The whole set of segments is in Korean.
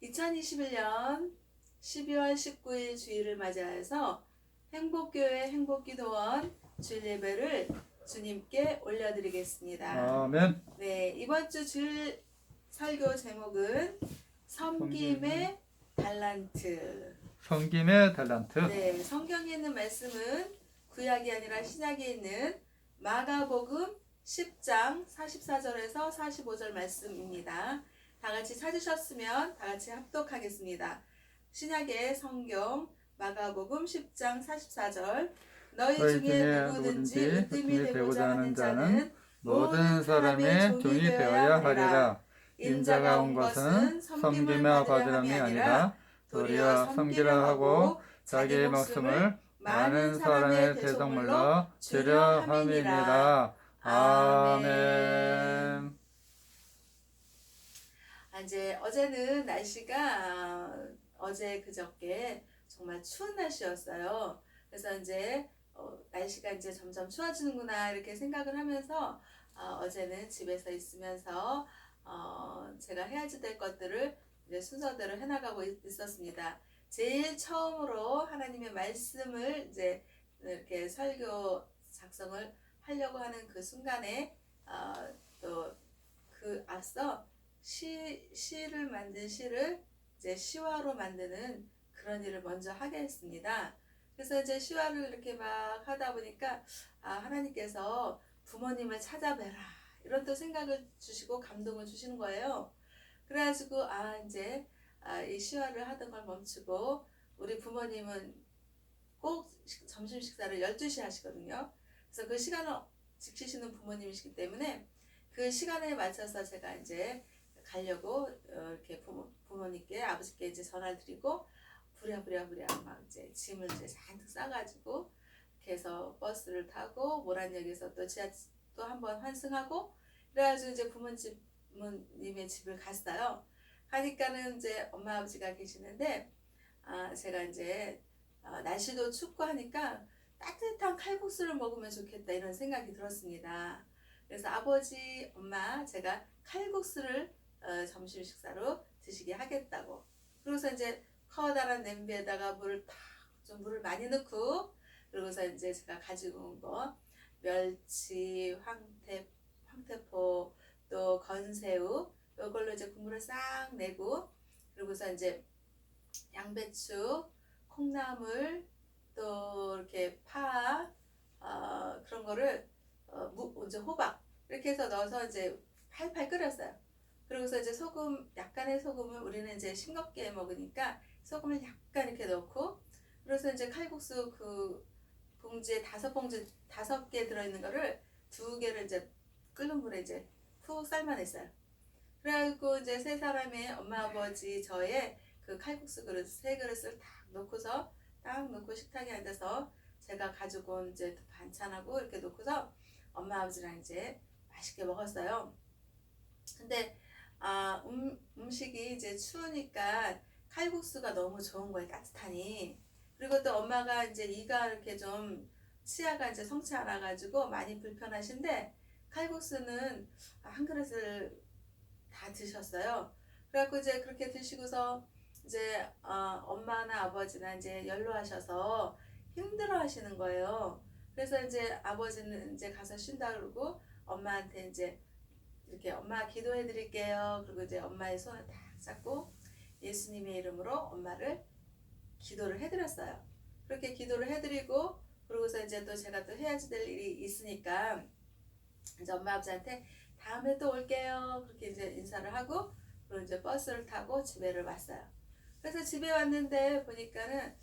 2021년 12월 19일 주일을 맞이해서 행복교회 행복기도원 주일 예배를 주님께 올려드리겠습니다. 아멘. 네, 이번 주 주일 설교 제목은 섬김의 달란트. 섬김의 달란트. 네, 성경에 있는 말씀은 구약이 아니라 신약에 있는 마가복음 10장 44절에서 45절 말씀입니다. 다 같이 찾으셨으면 다 같이 합독하겠습니다. 신약의 성경 마가복음 10장 44절 너희 중에 누구든지 으뜸이 되고자 하는 자는 모든 사람의 종이 되어야 하리라. 인자가 온 것은 섬김을 받으려 함이 아니라 도리어 섬기려 하고 자기의 목숨을 많은 사람의 대속물로 주려 함이니라. 아멘. 이제 어제는 날씨가 어제 그저께 정말 추운 날씨였어요. 그래서 이제 날씨가 이제 점점 추워지는구나 이렇게 생각을 하면서 어제는 집에서 있으면서 제가 해야지 될 것들을 이제 순서대로 해나가고 있었습니다. 제일 처음으로 하나님의 말씀을 이제 이렇게 설교 작성을 하려고 하는 그 순간에 또 그 앞서 시를 만든 시를 이제 시화로 만드는 그런 일을 먼저 하게 했습니다. 그래서 이제 시화를 이렇게 막 하다 보니까 하나님께서 부모님을 찾아뵈라 이런 또 생각을 주시고 감동을 주시는 거예요. 그래가지고 이제 이 시화를 하던 걸 멈추고 우리 부모님은 꼭 점심 식사를 12시 하시거든요. 그래서 그 시간을 지키시는 부모님이시기 때문에 그 시간에 맞춰서 제가 이제 가려고 이렇게 부모님께 아버지께 이제 전화를 드리고 부랴부랴 막 이제 짐을 이제 잔뜩 싸가지고 이렇게 해서 버스를 타고 모란역에서 또 지하철 또 한번 환승하고 그래가지고 이제 부모님의 집을 갔어요. 가니까는 이제 엄마 아버지가 계시는데 제가 이제 날씨도 춥고 하니까 따뜻한 칼국수를 먹으면 좋겠다 이런 생각이 들었습니다. 그래서 아버지, 엄마 제가 칼국수를 점심 식사로 드시게 하겠다고. 그러고서 이제 커다란 냄비에다가 물을 많이 넣고 그러고서 이제 제가 가지고 온 거 멸치, 황태포, 또 건새우 이걸로 이제 국물을 싹 내고 그러고서 이제 양배추, 콩나물 또 이렇게 파 그런 거를 이제 호박 이렇게 해서 넣어서 이제 팔팔 끓였어요. 그리고서 이제 약간의 소금을 우리는 이제 싱겁게 먹으니까 소금을 약간 이렇게 넣고 그래서 이제 칼국수 그 봉지에 5개 들어있는 거를 2개를 이제 끓는 물에 이제 푹 삶아냈어요. 그래가지고 이제 세 사람의 엄마 아버지 저의 그 칼국수 그릇 3그릇을 딱 놓고 식탁에 앉아서 제가 가지고 온 이제 반찬하고 이렇게 놓고서 엄마 아버지랑 이제 맛있게 먹었어요. 근데 음식이 이제 추우니까 칼국수가 너무 좋은 거예요. 따뜻하니. 그리고 또 엄마가 이제 이가 이렇게 좀 치아가 이제 성치 않아 가지고 많이 불편하신데 칼국수는 한 그릇을 다 드셨어요. 그래갖고 이제 그렇게 드시고서 이제 엄마나 아버지나 이제 연로하셔서 힘들어 하시는 거예요. 그래서 이제 아버지는 이제 가서 쉰다 그러고 엄마한테 이제 이렇게 엄마 기도해 드릴게요. 그리고 이제 엄마의 손을 딱 잡고 예수님의 이름으로 엄마를 기도를 해드렸어요. 그렇게 기도를 해드리고 그러고서 이제 또 제가 또 해야지 될 일이 있으니까 이제 엄마 아버지한테 다음에 또 올게요. 그렇게 이제 인사를 하고 그리고 이제 버스를 타고 집에를 왔어요. 그래서 집에 왔는데 보니까는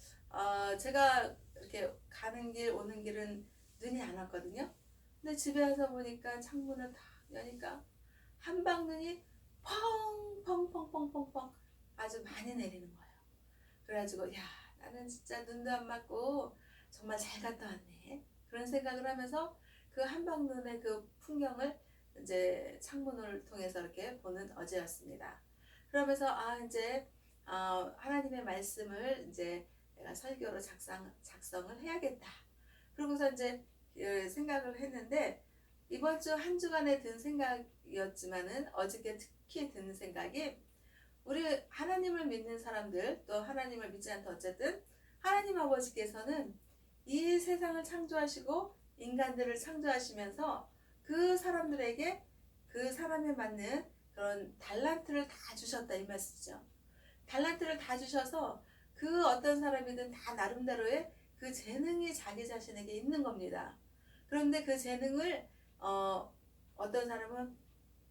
제가 이렇게 가는 길 오는 길은 눈이 안 왔거든요. 근데 집에 와서 보니까 창문을 딱 여니까 한방눈이 펑펑펑펑펑 아주 많이 내리는 거예요. 그래가지고 야 나는 진짜 눈도 안 맞고 정말 잘 갔다 왔네 그런 생각을 하면서 그 한방눈의 그 풍경을 이제 창문을 통해서 이렇게 보는 어제였습니다. 그러면서 이제 하나님의 말씀을 이제 내가 설교로 작성을 해야겠다. 그러고서 이제 생각을 했는데 이번 주 한 주간에 든 생각이었지만은 어저께 특히 든 생각이 우리 하나님을 믿는 사람들, 또 하나님을 믿지 않다 어쨌든 하나님 아버지께서는 이 세상을 창조하시고 인간들을 창조하시면서 그 사람들에게 그 사람에 맞는 그런 달란트를 다 주셨다 이 말씀이죠. 달란트를 다 주셔서 그 어떤 사람이든 다 나름대로의 그 재능이 자기 자신에게 있는 겁니다. 그런데 그 재능을 어떤 사람은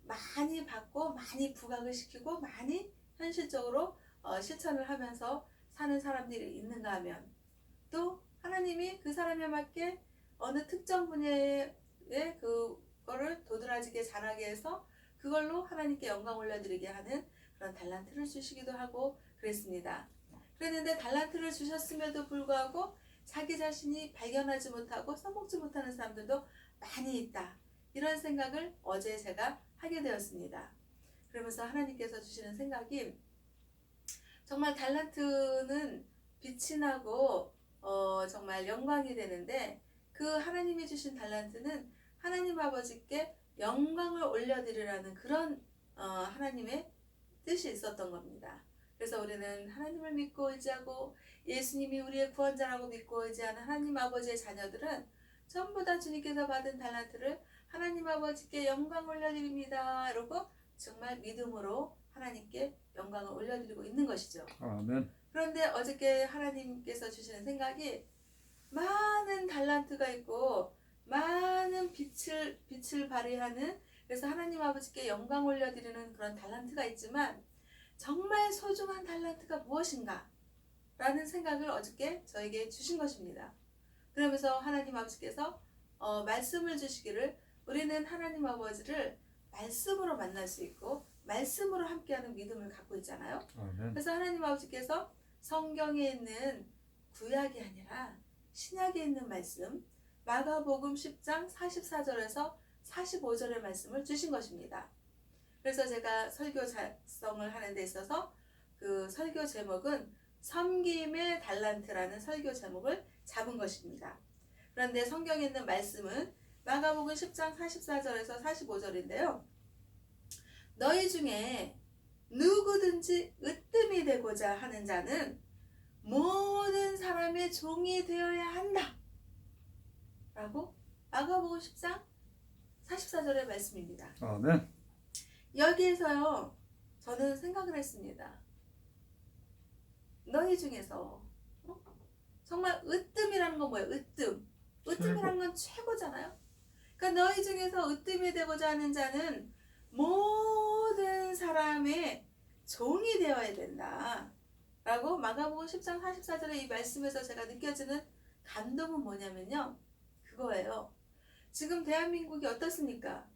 많이 받고 많이 부각을 시키고 많이 현실적으로 실천을 하면서 사는 사람들이 있는가 하면, 또 하나님이 그 사람에 맞게 어느 특정 분야의 그거를 도드라지게 잘하게 해서 그걸로 하나님께 영광 올려드리게 하는 그런 달란트를 주시기도 하고 그랬습니다. 그랬는데 달란트를 주셨음에도 불구하고 자기 자신이 발견하지 못하고 써먹지 못하는 사람들도 많이 있다. 이런 생각을 어제 제가 하게 되었습니다. 그러면서 하나님께서 주시는 생각이, 정말 달란트는 빛이 나고 정말 영광이 되는데, 그 하나님이 주신 달란트는 하나님 아버지께 영광을 올려드리라는 그런 하나님의 뜻이 있었던 겁니다. 그래서 우리는 하나님을 믿고 의지하고 예수님이 우리의 구원자라고 믿고 의지하는 하나님 아버지의 자녀들은 전부 다 주님께서 받은 달란트를 하나님 아버지께 영광 올려드립니다. 이러고 정말 믿음으로 하나님께 영광을 올려드리고 있는 것이죠. 아멘. 그런데 어저께 하나님께서 주시는 생각이, 많은 달란트가 있고 많은 빛을 발휘하는, 그래서 하나님 아버지께 영광 올려드리는 그런 달란트가 있지만 정말 소중한 달란트가 무엇인가? 라는 생각을 어저께 저에게 주신 것입니다. 그러면서 하나님 아버지께서 말씀을 주시기를, 우리는 하나님 아버지를 말씀으로 만날 수 있고 말씀으로 함께하는 믿음을 갖고 있잖아요. 아멘. 그래서 하나님 아버지께서 성경에 있는 구약이 아니라 신약에 있는 말씀, 마가복음 10장 44절에서 45절의 말씀을 주신 것입니다. 그래서 제가 설교 작성을 하는 데 있어서 그 설교 제목은 섬김의 달란트라는 설교 제목을 잡은 것입니다. 그런데 성경에 있는 말씀은 마가복음 10장 44절에서 45절인데요. 너희 중에 누구든지 으뜸이 되고자 하는 자는 모든 사람의 종이 되어야 한다. 라고 마가복음 10장 44절의 말씀입니다. 아멘. 여기에서요, 저는 생각을 했습니다. 너희 중에서 정말 으뜸이라는 건 뭐예요? 으뜸이라는 건 최고잖아요. 그러니까 너희 중에서 으뜸이 되고자 하는 자는 모든 사람의 종이 되어야 된다. 라고 마가복음 10장 44절의 이 말씀에서 제가 느껴지는 감동은 뭐냐면요, 그거예요. 지금 대한민국이 어떻습니까?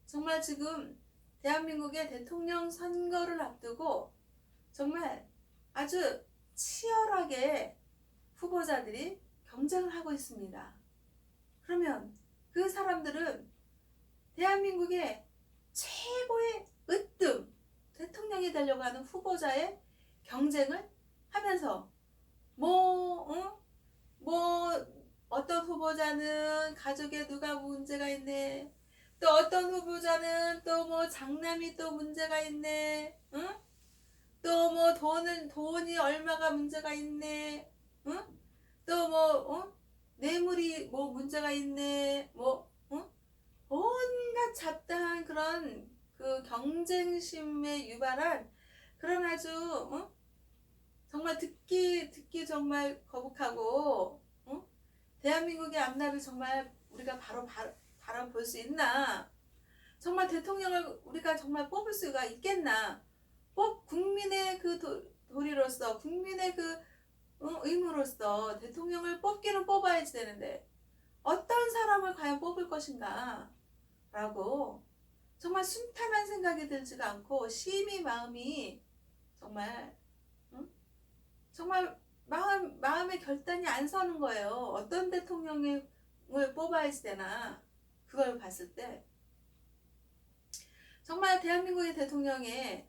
정말 지금 대한민국의 대통령 선거를 앞두고 정말 아주 치열하게 후보자들이 경쟁을 하고 있습니다. 그러면 그 사람들은 대한민국의 최고의 으뜸, 대통령이 되려고 하는 후보자의 경쟁을 하면서 어떤 후보자는 가족에 누가 문제가 있네, 또 어떤 후보자는 또 장남이 또 문제가 있네, 응? 또 돈이 얼마가 문제가 있네, 응? 또 뇌물이 문제가 있네, 응? 온갖 잡다한 그런 그 경쟁심에 유발한 그런 아주 정말 듣기 정말 거북하고, 대한민국의 앞날을 정말 우리가 바로 바라볼 수 있나? 정말 대통령을 우리가 정말 뽑을 수가 있겠나? 국민의 그 도리로서, 국민의 그 의무로서 대통령을 뽑기는 뽑아야지 되는데 어떤 사람을 과연 뽑을 것인가? 라고 정말 순탄한 생각이 들지가 않고 심히 마음이 정말 마음의 결단이 안 서는 거예요. 어떤 대통령을 뽑아야지 되나? 그걸 봤을 때 정말 대한민국의 대통령에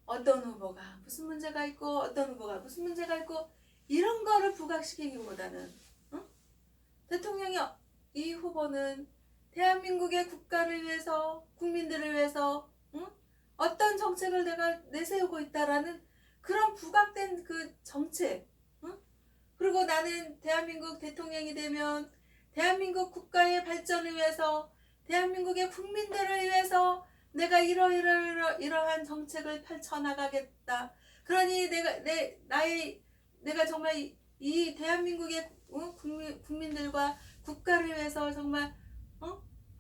어떤 후보가 무슨 문제가 있고 어떤 후보가 무슨 문제가 있고 이런 거를 부각시키기보다는 대통령이, 이 후보는 대한민국의 국가를 위해서, 국민들을 위해서 어떤 정책을 내가 내세우고 있다라는 그런 부각된 그 정책, 응? 그리고 나는 대한민국 대통령이 되면 대한민국 국가의 발전을 위해서, 대한민국의 국민들을 위해서 내가 이러한 정책을 펼쳐나가겠다. 그러니 내가 정말 이 대한민국의 국민들과 국가를 위해서 정말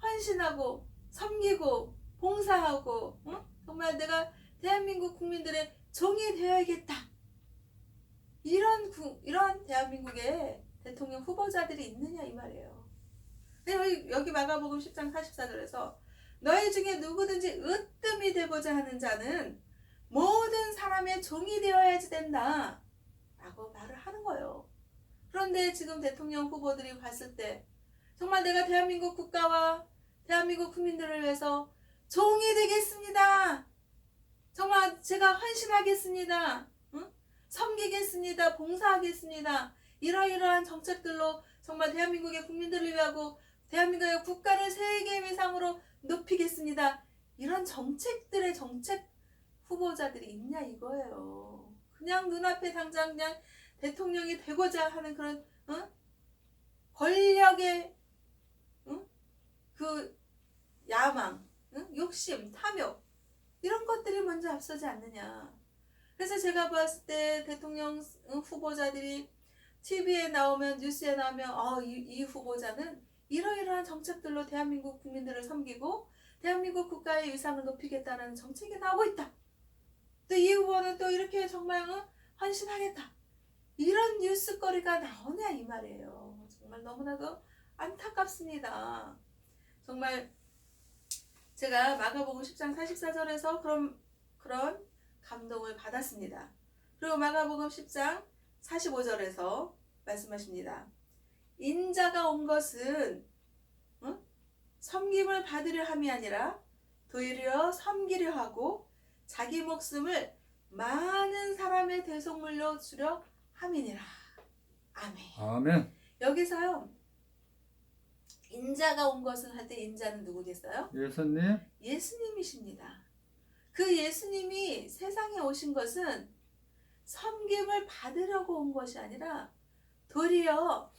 헌신하고 섬기고 봉사하고 정말 내가 대한민국 국민들의 종이 되어야겠다. 이런 대한민국의 대통령 후보자들이 있느냐 이 말이에요. 여기 마가복음 10장 44절에서 너희 중에 누구든지 으뜸이 되고자 하는 자는 모든 사람의 종이 되어야지 된다 라고 말을 하는 거예요. 그런데 지금 대통령 후보들이 봤을 때 정말 내가 대한민국 국가와 대한민국 국민들을 위해서 종이 되겠습니다. 정말 제가 헌신하겠습니다. 섬기겠습니다. 봉사하겠습니다. 이러이러한 정책들로 정말 대한민국의 국민들을 위하고 대한민국의 국가를 세계 위상으로 높이겠습니다. 이런 정책들의 정책 후보자들이 있냐 이거예요. 그냥 눈앞에 당장 그냥 대통령이 되고자 하는 그런 권력의 그 야망, 욕심, 탐욕 이런 것들이 먼저 앞서지 않느냐. 그래서 제가 봤을 때 대통령 후보자들이 TV에 나오면, 뉴스에 나오면 이 후보자는 이러이러한 정책들로 대한민국 국민들을 섬기고 대한민국 국가의 위상을 높이겠다는 정책이 나오고 있다. 또 이 후보는 또 이렇게 정말 헌신하겠다. 이런 뉴스거리가 나오냐 이 말이에요. 정말 너무나도 안타깝습니다. 정말 제가 마가복음 10장 44절에서 그런 감동을 받았습니다. 그리고 마가복음 10장 45절에서 말씀하십니다. 인자가 온 것은 섬김을 받으려 함이 아니라 도리어 섬기려 하고 자기 목숨을 많은 사람의 대속물로 주려 함이니라. 아멘. 아멘. 여기서요. 인자가 온 것은 할 때 인자는 누구겠어요? 예수님. 예수님이십니다. 그 예수님이 세상에 오신 것은 섬김을 받으려고 온 것이 아니라 도리어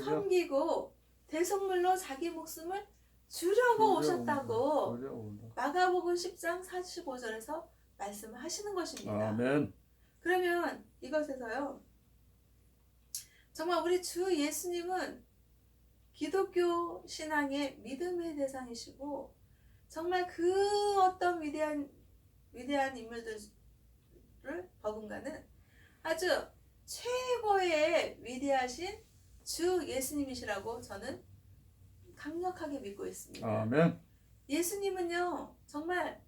섬기고 대속물로 자기 목숨을 주려고 오셨다고 마가복음 10장 45절에서 말씀하시는 것입니다. 아멘. 그러면 이것에서요. 정말 우리 주 예수님은 기독교 신앙의 믿음의 대상이시고 정말 그 어떤 위대한 인물들을 버금가는 아주 최고의 위대하신 주 예수님이시라고 저는 강력하게 믿고 있습니다. 아멘. 예수님은요 정말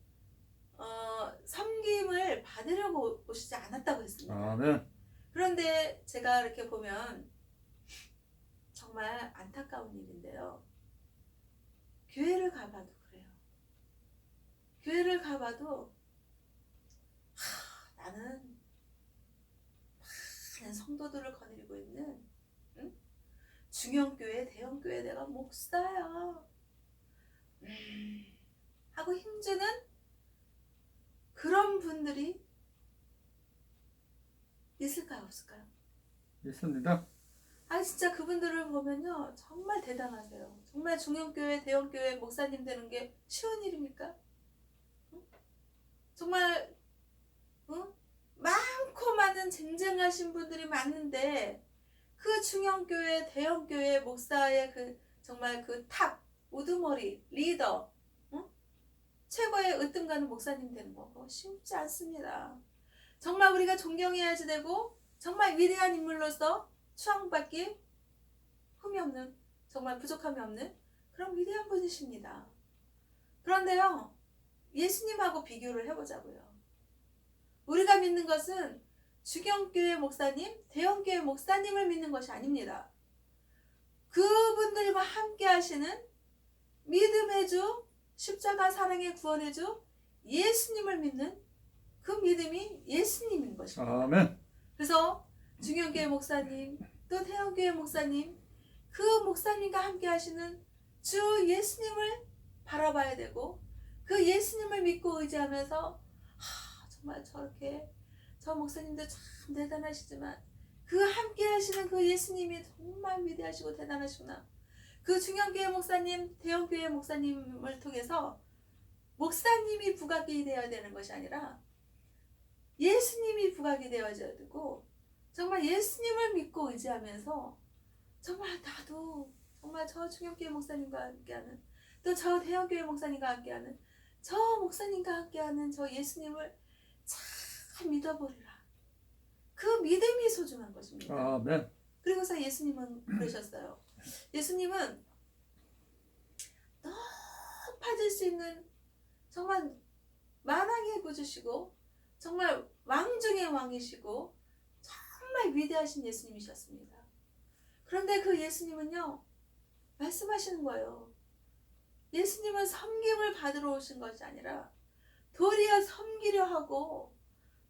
섬김을 받으려고 오시지 않았다고 했습니다. 아멘. 그런데 제가 이렇게 보면 정말 안타까운 일인데요. 교회를 가봐도 그래요. 교회를 가봐도 나는 많은 성도들을 거느리고 있는 중형교회, 대형교회 내가 목사야 하고 힘주는 그런 분들이 있을까요? 없을까요? 있습니다. 진짜 그분들을 보면요 정말 대단하세요. 정말 중형교회, 대형교회 목사님 되는 게 쉬운 일입니까? 정말 많고 많은 쟁쟁하신 분들이 많은데 그 중형교회, 대형교회 목사의 정말 탑, 우두머리, 리더, 최고의 으뜸가는 목사님 되는 거 쉽지 않습니다. 정말 우리가 존경해야지 되고 정말 위대한 인물로서 추앙받기 흠이 없는, 정말 부족함이 없는 그런 위대한 분이십니다. 그런데요 예수님하고 비교를 해보자고요. 우리가 믿는 것은 중형교회 목사님, 대형교회 목사님을 믿는 것이 아닙니다. 그분들과 함께 하시는 믿음의 주, 십자가 사랑의 구원의 주 예수님을 믿는 그 믿음이 예수님인 것입니다. 아멘. 그래서 중형교회 목사님, 또 대형교회 목사님, 그 목사님과 함께 하시는 주 예수님을 바라봐야 되고 그 예수님을 믿고 의지하면서 정말 저렇게 저 목사님도 참 대단하시지만 그 함께 하시는 그 예수님이 정말 위대하시고 대단하시구나. 그 중형교회 목사님, 대형교회 목사님을 통해서 목사님이 부각이 되어야 되는 것이 아니라 예수님이 부각이 되어져야 되고, 정말 예수님을 믿고 의지하면서 정말 나도 정말 저 중형교회 목사님과 함께하는, 또 저 대형교회 목사님과 함께하는, 저 목사님과 함께하는 저 예수님을 잘 믿어보리라. 그 믿음이 소중한 것입니다. 아멘. 그리고서 예수님은 그러셨어요. 예수님은 높아질 수 있는 정말 만왕의 구주시고 정말 왕 중의 왕이시고 정말 위대하신 예수님이셨습니다. 그런데 그 예수님은요, 말씀하시는 거예요. 예수님은 섬김을 받으러 오신 것이 아니라 도리어 섬기려 하고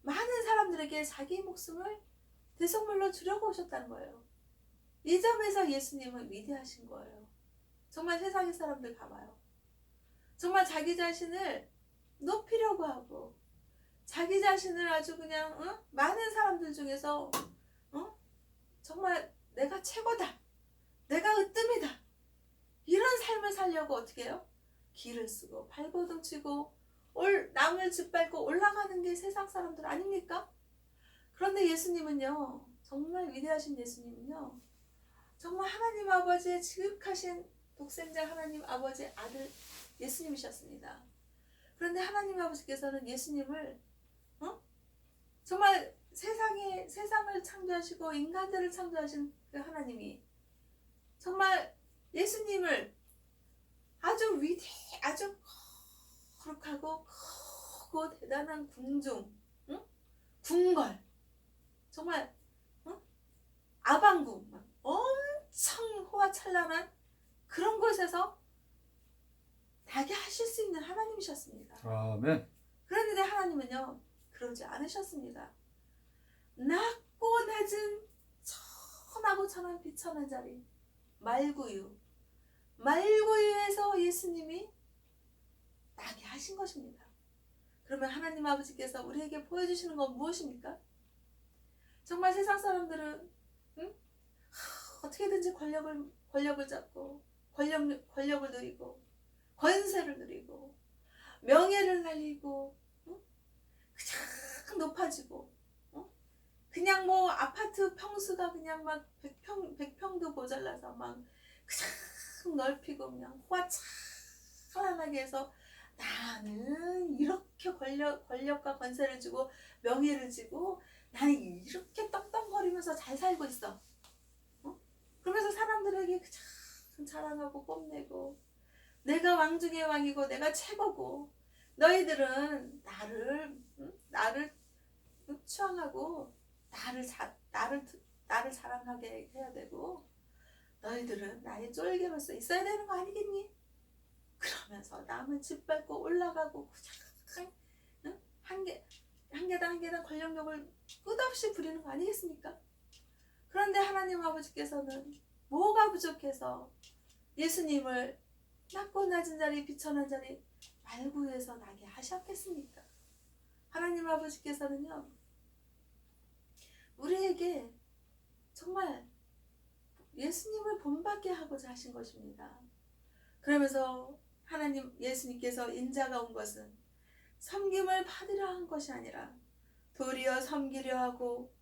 많은 사람들에게 자기 목숨을 대속물로 주려고 오셨다는 거예요. 이 점에서 예수님은 위대하신 거예요. 정말 세상의 사람들 가봐요. 정말 자기 자신을 높이려고 하고 자기 자신을 아주 그냥 많은 사람들 중에서 정말 내가 최고다, 내가 으뜸이다, 이런 삶을 살려고 어떻게 해요? 길을 쓰고 발버둥 치고 남을 짓밟고 올라가는 게 세상 사람들 아닙니까? 그런데 예수님은요, 정말 위대하신 예수님은요, 정말 하나님 아버지의 지극하신 독생자 하나님 아버지의 아들 예수님이셨습니다. 그런데 하나님 아버지께서는 예수님을 정말 세상을 창조하시고 인간들을 창조하신 그 하나님이 정말 예수님을 아주 아주 거룩하고 크고 대단한 궁중, 궁궐, 정말 아방궁, 엄청 호화찬란한 그런 곳에서 나게 하실 수 있는 하나님이셨습니다. 아멘. 그런데 하나님은요, 그러지 않으셨습니다. 낮고 낮은 천하고 천한 비천한 자리, 말구유에서 예수님이 나게 하신 것입니다. 그러면 하나님 아버지께서 우리에게 보여주시는 건 무엇입니까? 정말 세상 사람들은 어떻게든지 권력을 잡고 권력을 누리고 권세를 누리고 명예를 날리고 그냥 높아지고 그냥 뭐 아파트 평수가 그냥 막 100평도 모자라서 막 그냥 넓히고 그냥 호화찬란하게 해서 나는 이렇게 권력과 권세를 주고 명예를 주고 나는 이렇게 떡떡거리면서 잘 살고 있어. 그러면서 사람들에게 그냥 자랑하고 뽐내고 내가 왕 중의 왕이고 내가 최고고 너희들은 나를 추앙하고 나를 자랑하게 해야 되고 너희들은 나의 쫄개로서 있어야 되는 거 아니겠니? 그러면서 남을 짓밟고 올라가고 그냥 한 계단 권력욕을 끝없이 부리는 거 아니겠습니까? 그런데 하나님 아버지께서는 뭐가 부족해서 예수님을 낮고 낮은 자리 비천한 자리 말구에서 나게 하셨겠습니까? 하나님 아버지께서는요, 우리에게 정말 예수님을 본받게 하고자 하신 것입니다. 그러면서 예수님께서 인자가 온 것은 섬김을 받으려 한 것이 아니라 도리어 섬기려 하고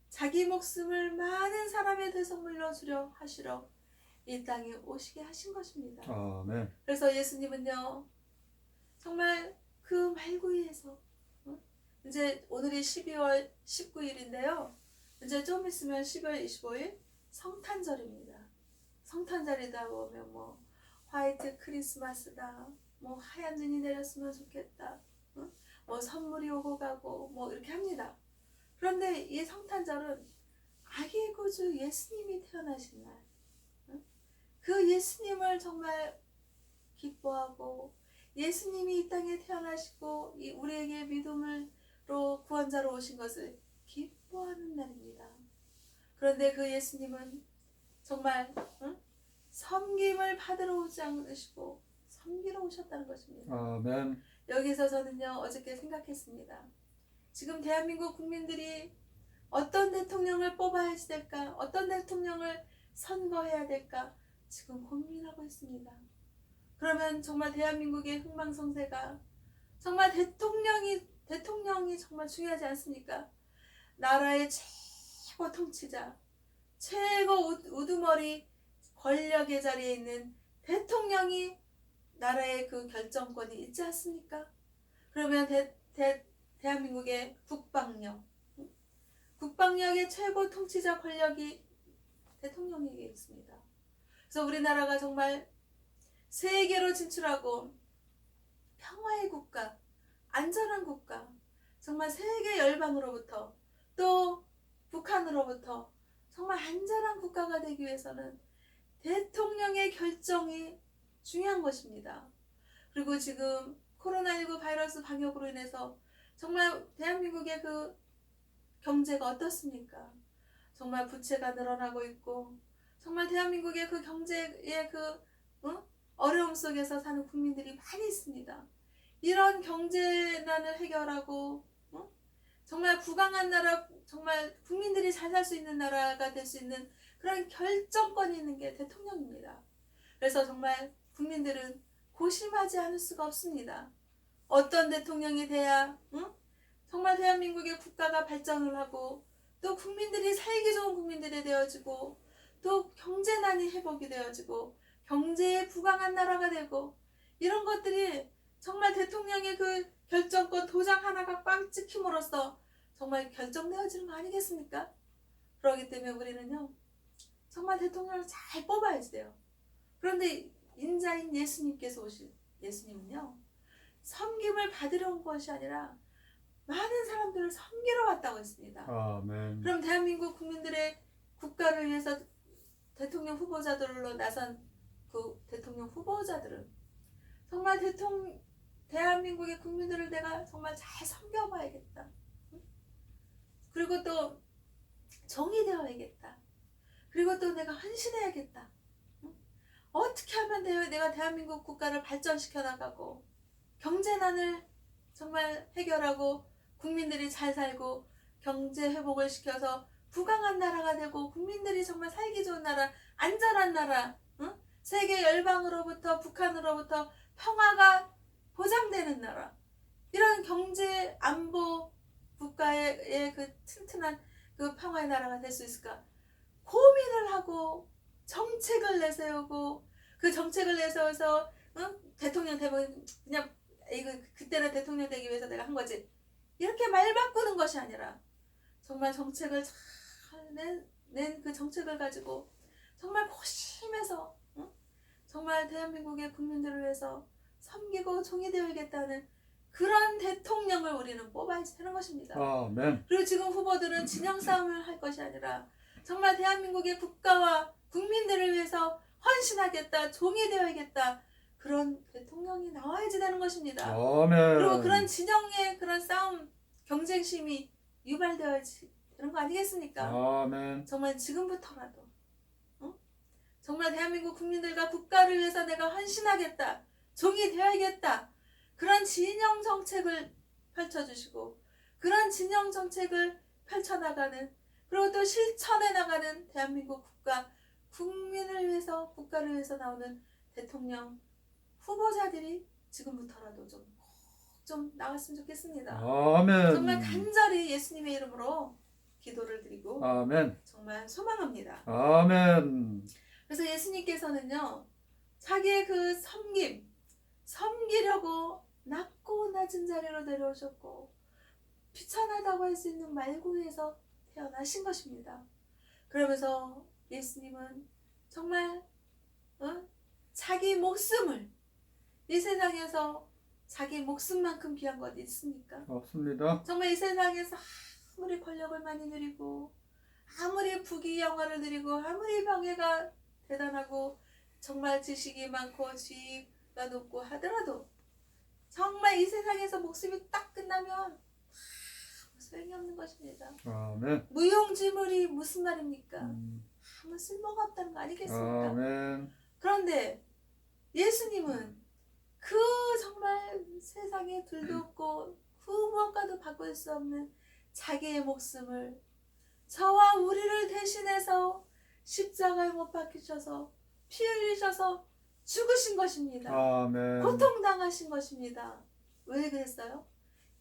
자기 목숨을 많은 사람의 대속물로 주려 하시러 이 땅에 오시게 하신 것입니다. 아멘. 그래서 예수님은요, 정말 그 말구이에서 이제 오늘이 12월 19일인데요. 이제 좀 있으면 12월 25일 성탄절입니다. 성탄절이다 보면 뭐 화이트 크리스마스다, 뭐 하얀 눈이 내렸으면 좋겠다, 뭐 선물이 오고 가고 뭐 이렇게 합니다. 그런데 이 성탄절은 아기 구주 예수님이 태어나신 날, 그 예수님을 정말 기뻐하고 예수님이 이 땅에 태어나시고 우리에게 믿음으로 구원자로 오신 것을 기뻐하는 날입니다. 그런데 그 예수님은 정말 섬김을 받으러 오지 않으시고 섬기러 오셨다는 것입니다. 아멘. 여기서 저는요, 어저께 생각했습니다. 지금 대한민국 국민들이 어떤 대통령을 뽑아야 될까? 어떤 대통령을 선거해야 될까? 지금 고민하고 있습니다. 그러면 정말 대한민국의 흥망성쇠가 정말 대통령이 정말 중요하지 않습니까? 나라의 최고 통치자, 최고 우두머리 권력의 자리에 있는 대통령이 나라의 그 결정권이 있지 않습니까? 그러면 대한민국의 국방력의 최고 통치자 권력이 대통령에게 있습니다. 그래서 우리나라가 정말 세계로 진출하고 평화의 국가, 안전한 국가, 정말 세계 열방으로부터 또 북한으로부터 정말 안전한 국가가 되기 위해서는 대통령의 결정이 중요한 것입니다. 그리고 지금 코로나19 바이러스 방역으로 인해서 정말 대한민국의 그 경제가 어떻습니까? 정말 부채가 늘어나고 있고 정말 대한민국의 그 경제의 어려움 속에서 사는 국민들이 많이 있습니다. 이런 경제난을 해결하고 정말 부강한 나라, 정말 국민들이 잘 살 수 있는 나라가 될 수 있는 그런 결정권이 있는 게 대통령입니다. 그래서 정말 국민들은 고심하지 않을 수가 없습니다. 어떤 대통령이 돼야 정말 대한민국의 국가가 발전을 하고 또 국민들이 살기 좋은 국민들이 되어지고 또 경제난이 회복이 되어지고 경제에 부강한 나라가 되고 이런 것들이 정말 대통령의 그 결정권 도장 하나가 꽉 찍힘으로써 정말 결정되어지는 거 아니겠습니까? 그렇기 때문에 우리는요 정말 대통령을 잘 뽑아야지 돼요. 그런데 인자인 예수님께서 오신 예수님은요 섬김을 받으러 온 것이 아니라 많은 사람들을 섬기러 왔다고 했습니다. 아멘. 그럼 대한민국 국민들의 국가를 위해서 대통령 후보자들로 나선 그 대통령 후보자들은 정말 대한민국의 국민들을 내가 정말 잘 섬겨봐야겠다. 그리고 또 정의 되어야겠다. 그리고 또 내가 헌신해야겠다. 어떻게 하면 내가 대한민국 국가를 발전시켜 나가고 경제난을 정말 해결하고 국민들이 잘 살고 경제 회복을 시켜서 부강한 나라가 되고 국민들이 정말 살기 좋은 나라, 안전한 나라, 세계 열방으로부터 북한으로부터 평화가 보장되는 나라, 이런 경제 안보 국가의 그 튼튼한 그 평화의 나라가 될 수 있을까 고민을 하고 정책을 내세우고 그 정책을 내세워서 대통령 되면 그냥 이거 그때는 대통령 되기 위해서 내가 한 거지 이렇게 말 바꾸는 것이 아니라 정말 정책을 잘 낸 그 정책을 가지고 정말 고심해서 정말 대한민국의 국민들을 위해서 섬기고 종이 되어야겠다는 그런 대통령을 우리는 뽑아야지 되는 것입니다. 아멘. 그리고 지금 후보들은 진영 싸움을 할 것이 아니라 정말 대한민국의 국가와 국민들을 위해서 헌신하겠다, 종이 되어야겠다 그런 대통령이 나와야지 되는 것입니다. 아멘. 그리고 그런 진영의 그런 싸움, 경쟁심이 유발되어야지 되는 거 아니겠습니까? 아멘. 정말 지금부터라도 정말 대한민국 국민들과 국가를 위해서 내가 헌신하겠다, 종이 되어야겠다 그런 진영 정책을 펼쳐주시고 그런 진영 정책을 펼쳐나가는 그리고 또 실천해 나가는 대한민국 국가, 국민을 위해서 국가를 위해서 나오는 대통령 후보자들이 지금부터라도 좀 나왔으면 좋겠습니다. 아멘. 정말 간절히 예수님의 이름으로 기도를 드리고 아멘. 정말 소망합니다. 아멘. 그래서 예수님께서는요 자기의 그 섬기려고 낮고 낮은 자리로 내려오셨고 비천하다고 할 수 있는 말구에서 태어나신 것입니다. 그러면서 예수님은 정말 자기 목숨을 이 세상에서 자기 목숨만큼 귀한 것 있습니까? 없습니다. 정말 이 세상에서 아무리 권력을 많이 누리고 아무리 부귀 영화를 누리고 아무리 명예가 대단하고 정말 지식이 많고 지위가 높고 하더라도 정말 이 세상에서 목숨이 딱 끝나면 아무 소용이 없는 것입니다. 아멘. 무용지물이 무슨 말입니까? 아무 쓸모가 없다는 거 아니겠습니까? 아멘. 그런데 예수님은 그 정말 세상에 둘도 없고 무엇과도 바꿀 수 없는 자기의 목숨을 저와 우리를 대신해서 십자가에 못 박히셔서 피 흘리셔서 죽으신 것입니다. 아멘. 고통당하신 것입니다. 왜 그랬어요?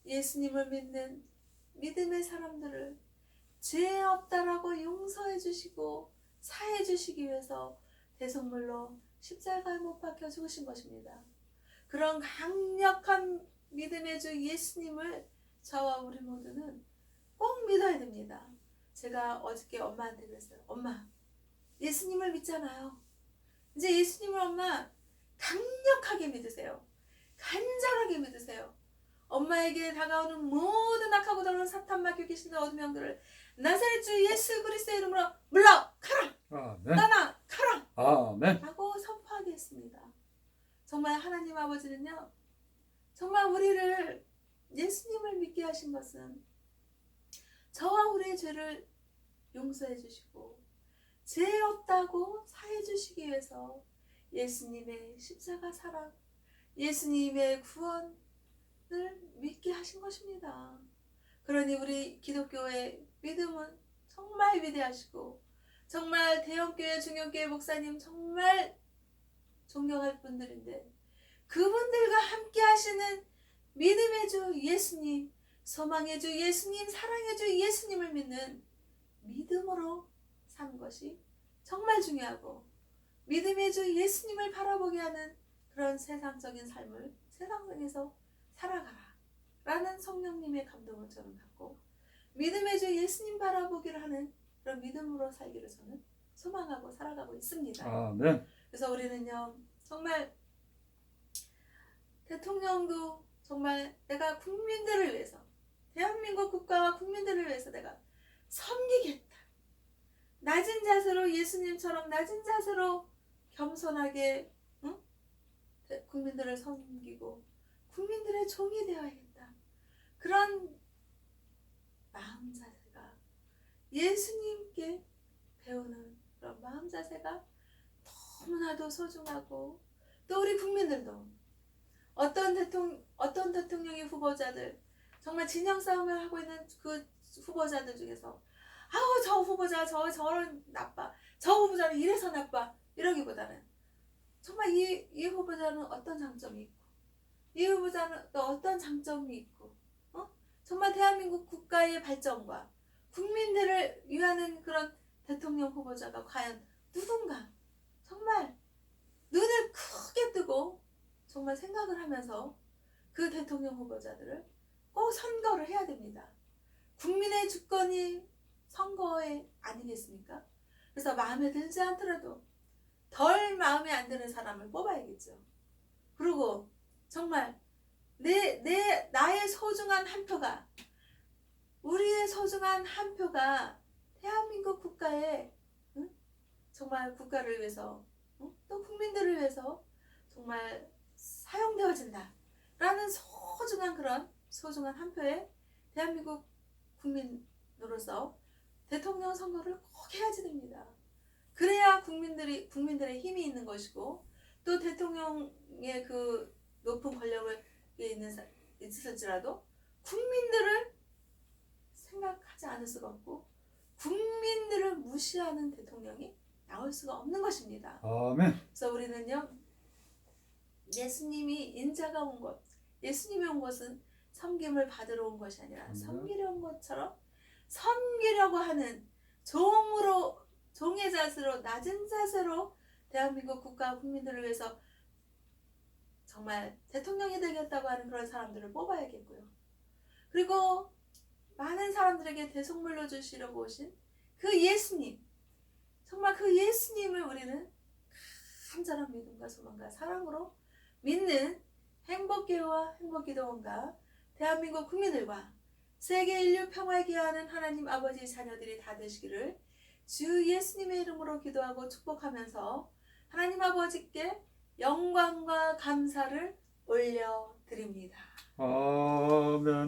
예수님을 믿는 믿음의 사람들을 죄 없다라고 용서해 주시고 사해 주시기 위해서 대속물로 십자가에 못 박혀 죽으신 것입니다. 그런 강력한 믿음의 주 예수님을 저와 우리 모두는 꼭 믿어야 됩니다. 제가 어저께 엄마한테 그랬어요. 엄마, 예수님을 믿잖아요. 이제 예수님을 엄마 강력하게 믿으세요. 간절하게 믿으세요. 엄마에게 다가오는 모든 악하고 더러운 사탄 맡겨 계시는 어둠 영들을 나사렛 주 예수 그리스도의 이름으로 물러가라! 아멘. 떠나가라! 아멘. 라고 선포하겠습니다. 정말 하나님 아버지는요, 정말 우리를 예수님을 믿게 하신 것은 저와 우리의 죄를 용서해 주시고 죄 없다고 사해 주시기 위해서 예수님의 십자가 사랑, 예수님의 구원을 믿게 하신 것입니다. 그러니 우리 기독교의 믿음은 정말 위대하시고 정말 대형교회, 중형교회 목사님 정말 존경할 분들인데 그분들과 함께 하시는 믿음의 주 예수님, 소망의 주 예수님, 사랑의 주 예수님을 믿는 믿음으로 사는 것이 정말 중요하고 믿음의 주 예수님을 바라보게 하는 그런 세상적인 삶을 세상에서 살아가라 라는 성령님의 감동을 저는 받고 믿음의 주 예수님 바라보기를 하는 그런 믿음으로 살기를 저는 소망하고 살아가고 있습니다. 아멘. 그래서 우리는요 정말 대통령도 정말 내가 국민들을 위해서 대한민국 국가와 국민들을 위해서 내가 섬기겠다. 낮은 자세로 예수님처럼 낮은 자세로 겸손하게 국민들을 섬기고 국민들의 종이 되어야겠다. 그런 마음 자세가 예수님께 배우는 그런 마음 자세가 너무나도 소중하고 또 우리 국민들도 어떤 대통령의 후보자들 정말 진영 싸움을 하고 있는 그 후보자들 중에서 아우 저 후보자 저런 나빠 저 후보자는 이래서 나빠 이러기보다는 정말 이 후보자는 어떤 장점이 있고 이 후보자는 또 어떤 장점이 있고 정말 대한민국 국가의 발전과 국민들을 위하는 그런 대통령 후보자가 과연 누군가 정말 눈을 크게 뜨고 정말 생각을 하면서 그 대통령 후보자들을 꼭 선거를 해야 됩니다. 국민의 주권이 선거에 아니겠습니까? 그래서 마음에 들지 않더라도 덜 마음에 안 드는 사람을 뽑아야겠죠. 그리고 정말 나의 소중한 한 표가 우리의 소중한 한 표가 대한민국 국가에 정말 국가를 위해서 또 국민들을 위해서 정말 사용되어진다 라는 그런 소중한 한 표에 대한민국 국민으로서 대통령 선거를 꼭 해야지 됩니다. 그래야 국민들의 힘이 있는 것이고 또 대통령의 그 높은 권력을 있을지라도 국민들을 생각하지 않을 수가 없고 국민들을 무시하는 대통령이 나올 수가 없는 것입니다. 아멘. 그래서 우리는요 예수님이 인자가 온 것, 예수님이 온 것은 섬김을 받으러 온 것이 아니라 섬기려 온 것처럼 섬기려고 하는 종의 자세로 낮은 자세로 대한민국 국가 국민들을 위해서 정말 대통령이 되겠다고 하는 그런 사람들을 뽑아야겠고요. 그리고 많은 사람들에게 대속물로 주시려고 오신 그 예수님, 정말 그 예수님을 우리는 간절한 믿음과 소망과 사랑으로 믿는 행복교회와 행복기도원과 대한민국 국민들과 세계 인류 평화에 기여하는 하나님 아버지 자녀들이 다 되시기를 주 예수님의 이름으로 기도하고 축복하면서 하나님 아버지께 영광과 감사를 올려드립니다. 아멘.